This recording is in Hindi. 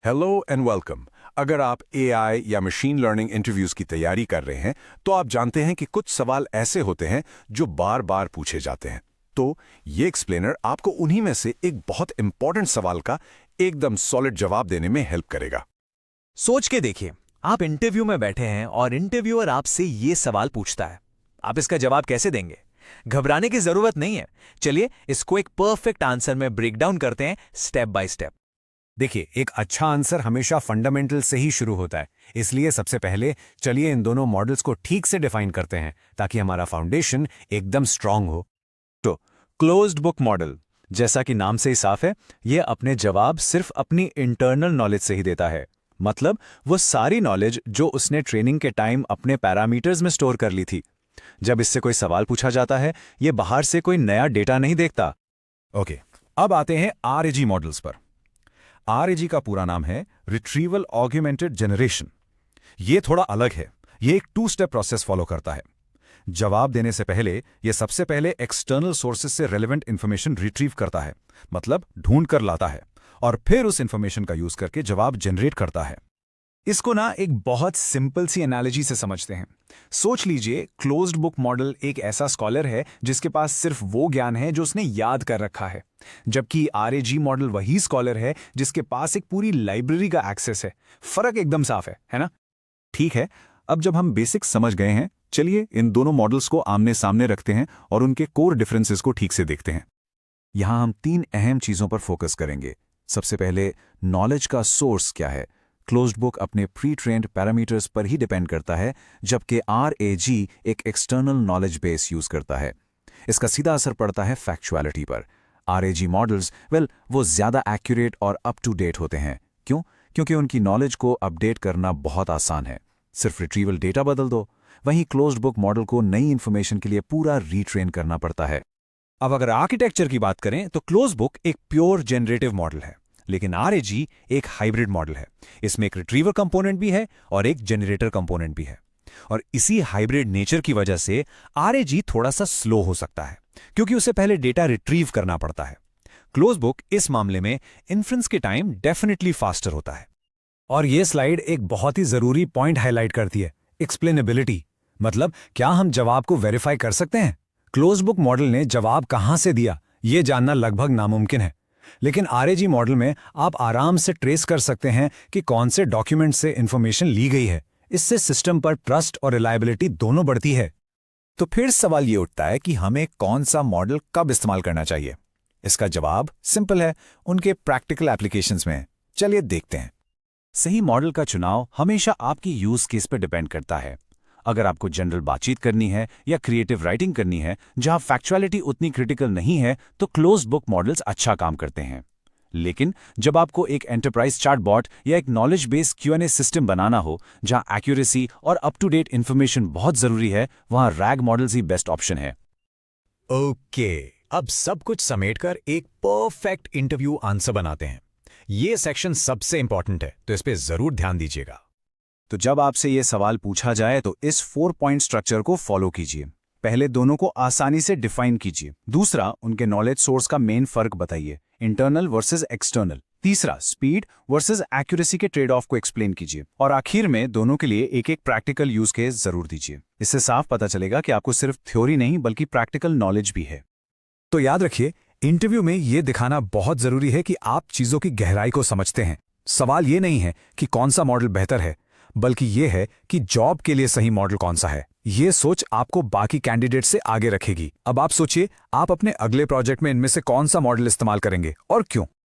Hello and welcome. अगर आप एआई या मशीन लर्निंग इंटरव्यूज की तैयारी कर रहे हैं तो आप जानते हैं कि कुछ सवाल ऐसे होते हैं जो बार बार पूछे जाते हैं। तो ये एक्सप्लेनर आपको उन्हीं में से एक बहुत इंपॉर्टेंट सवाल का एकदम सॉलिड जवाब देने में हेल्प करेगा। सोच के देखिए, आप इंटरव्यू में बैठे हैं और इंटरव्यूअर आपसे ये सवाल पूछता है। आप इसका जवाब कैसे देंगे? घबराने की जरूरत नहीं है। चलिए इसको एक परफेक्ट आंसर में ब्रेक डाउन करते हैं स्टेप बाय स्टेप। देखिए, एक अच्छा आंसर हमेशा फंडामेंटल से ही शुरू होता है। इसलिए सबसे पहले चलिए इन दोनों मॉडल्स को ठीक से डिफाइन करते हैं ताकि हमारा फाउंडेशन एकदम स्ट्रांग हो। तो क्लोज्ड बुक मॉडल, जैसा कि नाम से ही साफ है, यह अपने जवाब सिर्फ अपनी इंटरनल नॉलेज से ही देता है। मतलब वो सारी नॉलेज जो उसने ट्रेनिंग के टाइम अपने पैरामीटर्स में स्टोर कर ली थी। जब इससे कोई सवाल पूछा जाता है, ये बाहर से कोई नया डेटा नहीं देखता। ओके, अब आते हैं आरएजी मॉडल्स पर। आरएजी का पूरा नाम है रिट्रीवल ऑग्यूमेंटेड जनरेशन। ये थोड़ा अलग है। ये एक 2 स्टेप प्रोसेस फॉलो करता है। जवाब देने से पहले ये सबसे पहले एक्सटर्नल सोर्सेज से रेलेवेंट इंफॉर्मेशन रिट्रीव करता है, मतलब ढूंढ कर लाता है, और फिर उस इंफॉर्मेशन का यूज करके जवाब जनरेट करता है। इसको ना एक बहुत सिंपल सी एनालॉजी से समझते हैं। सोच लीजिए, क्लोज्ड बुक मॉडल एक ऐसा स्कॉलर है जिसके पास सिर्फ वो ज्ञान है जो उसने याद कर रखा है, जबकि आरएजी मॉडल वही स्कॉलर है जिसके पास एक पूरी लाइब्रेरी का एक्सेस है। फर्क एकदम साफ है ना? ठीक है, अब जब हम बेसिक्स समझ गए हैं, चलिए इन दोनों मॉडल्स को आमने सामने रखते हैं और उनके कोर डिफरेंसेस को ठीक से देखते हैं। यहां हम 3 अहम चीजों पर फोकस करेंगे। सबसे पहले, नॉलेज का सोर्स क्या है। क्लोज्ड बुक अपने प्री ट्रेन्ड पैरामीटर्स पर ही डिपेंड करता है, जबकि आरएजी एक एक्सटर्नल नॉलेज बेस यूज करता है। इसका सीधा असर पड़ता है फैक्चुअलिटी पर। आरएजी मॉडल्स वो ज्यादा एक्यूरेट और अप टू डेट होते हैं। क्यों? क्योंकि उनकी नॉलेज को अपडेट करना बहुत आसान है। सिर्फ रिट्रीवल डेटा बदल दो। वहीं क्लोज्ड बुक मॉडल को नई इंफॉर्मेशन के लिए पूरा रीट्रेन करना पड़ता है। अब अगर आर्किटेक्चर की बात करें तो क्लोज्ड बुक एक प्योर जनरेटिव मॉडल है, लेकिन आरएजी एक हाइब्रिड मॉडल है। इसमें एक रिट्रीवर कंपोनेंट भी है और एक जनरेटर कंपोनेंट भी है। और इसी हाइब्रिड नेचर की वजह से आरएजी थोड़ा सा स्लो हो सकता है, क्योंकि उसे पहले डेटा रिट्रीव करना पड़ता है। क्लोज बुक इस मामले में इन्फ्रेंस के टाइम डेफिनेटली फास्टर होता है। और ये स्लाइड एक बहुत ही जरूरी पॉइंट हाईलाइट करती है, एक्सप्लेनेबिलिटी। मतलब क्या हम जवाब को वेरीफाई कर सकते हैं? क्लोज बुक मॉडल ने जवाब कहां से दिया, ये जानना लगभग नामुमकिन है। लेकिन आरएजी मॉडल में आप आराम से ट्रेस कर सकते हैं कि कौन से डॉक्यूमेंट से इंफॉर्मेशन ली गई है। इससे सिस्टम पर ट्रस्ट और रिलायबिलिटी दोनों बढ़ती है। तो फिर सवाल ये उठता है कि हमें कौन सा मॉडल कब इस्तेमाल करना चाहिए। इसका जवाब सिंपल है, उनके प्रैक्टिकल एप्लीकेशंस में। चलिए देखते हैं। सही मॉडल का चुनाव हमेशा आपकी यूज केस पर डिपेंड करता है। अगर आपको जनरल बातचीत करनी है या क्रिएटिव राइटिंग करनी है जहां फैक्चुअलिटी उतनी क्रिटिकल नहीं है, तो क्लोज्ड बुक मॉडल्स अच्छा काम करते हैं। लेकिन जब आपको एक एंटरप्राइज चैटबॉट या एक नॉलेज बेस्ड क्यूएनए सिस्टम बनाना हो जहां एक्यूरेसी और अप टू डेट इंफॉर्मेशन बहुत जरूरी है, वहां रैग मॉडल्स ही बेस्ट ऑप्शन है। ओके, अब सब कुछ समेटकर एक परफेक्ट इंटरव्यू आंसर बनाते हैं। ये सेक्शन सबसे इंपॉर्टेंट है, तो इस पे जरूर ध्यान दीजिएगा। तो जब आपसे ये सवाल पूछा जाए तो इस 4 पॉइंट स्ट्रक्चर को फॉलो कीजिए। पहले दोनों को आसानी से डिफाइन कीजिए। दूसरा, उनके नॉलेज सोर्स का मेन फर्क बताइए, इंटरनल वर्सेस एक्सटर्नल। तीसरा, स्पीड वर्सेस एक्यूरेसी के ट्रेड ऑफ को एक्सप्लेन कीजिए। और आखिर में दोनों के लिए एक एक प्रैक्टिकल यूज केस जरूर दीजिए। इससे साफ पता चलेगा कि आपको सिर्फ थ्योरी नहीं बल्कि प्रैक्टिकल नॉलेज भी है। तो याद रखिए, इंटरव्यू में ये दिखाना बहुत जरूरी है कि आप चीजों की गहराई को समझते हैं। सवाल ये नहीं है कि कौन सा मॉडल बेहतर है, बल्कि ये है कि जॉब के लिए सही मॉडल कौन सा है। ये सोच आपको बाकी कैंडिडेट से आगे रखेगी। अब आप सोचिए, आप अपने अगले प्रोजेक्ट में इनमें से कौन सा मॉडल इस्तेमाल करेंगे और क्यों?